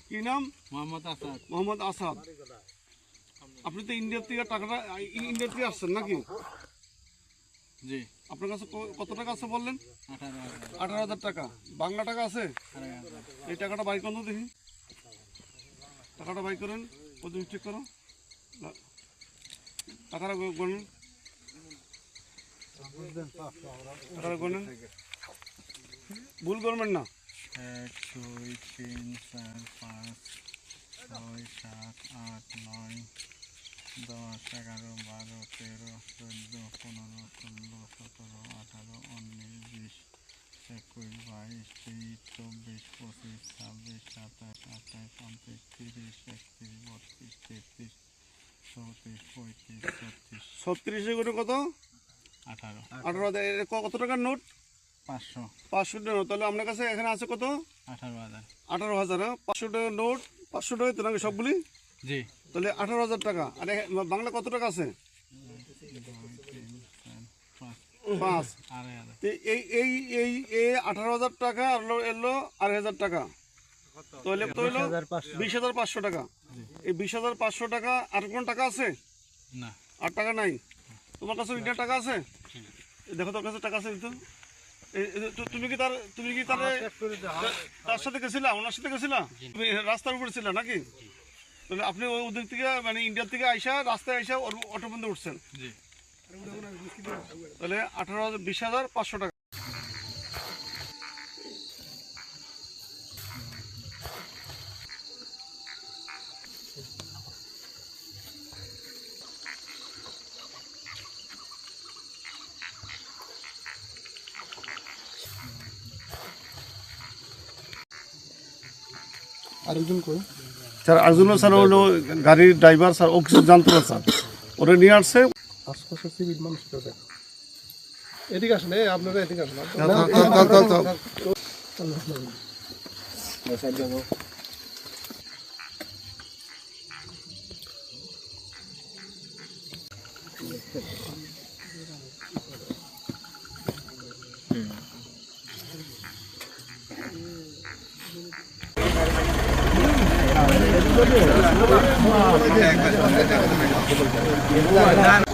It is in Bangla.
কি নাম? মোহাম্মদ আসাদ। আপনি তো ইন্ডিয়া থেকে আসছেন নাকি? জি। আপনার কাছে কত টাকা আছে বললেন? 18,000 টাকা। বাংলা টাকা আছে? এই টাকাটা বাই করুন দেখি। টাকাটা বাই করেন, কত চেক করো। টাকাটা গণেন, টাকাটা গণেন, ভুল করবেন না। 1 2 3 4 5 6 7 8 9 10 11 12 13 14 15 16 17 18 19 20 21 22 23 24 25 26 27 28 29 30 31 32 33 34 35 36 36 করে কত? 18,000। কত টাকার নোট? 500 500 টাকা নোট। তাহলে আপনার কাছে এখানে আছে কত? 18,000। 18,000। 500 টাকার নোট, 500 টাকা তো নাকি সবগুলি? জি। তাহলে 18,000 টাকা। আর বাংলা কত টাকা আছে? 5। এই 18,000 টাকা আর এলো 2,500 টাকা, তাহলে তো হলো 20,500 টাকা। এই 20,500 টাকা। আর কোন টাকা আছে? না, আর টাকা নাই। তোমার কাছে ইন্ডিয়ার টাকা আছে? দেখো তোর কাছে টাকা আছে তো। তুমি কি তার সাথে গেছিলা? ওনার সাথে গেছিলা? তুমি রাস্তার উপরে ছিল নাকি? তাহলে আপনি ওদের থেকে মানে ইন্ডিয়ার থেকে আইসা রাস্তায় আইসা অটো বন্ধে উঠছেন। তাহলে 18,000 20,500 টাকা। আরেকজন কই? স্যার আরেকজন স্যার হলো গাড়ির ড্রাইভার স্যার, ও কিছু জানতো না স্যার, ওরা নিয়ে আসছে। আশপাশের সিভিল মানুষটা দেখ, এদিকে আসেন, আপনারা এদিকে আসেন। না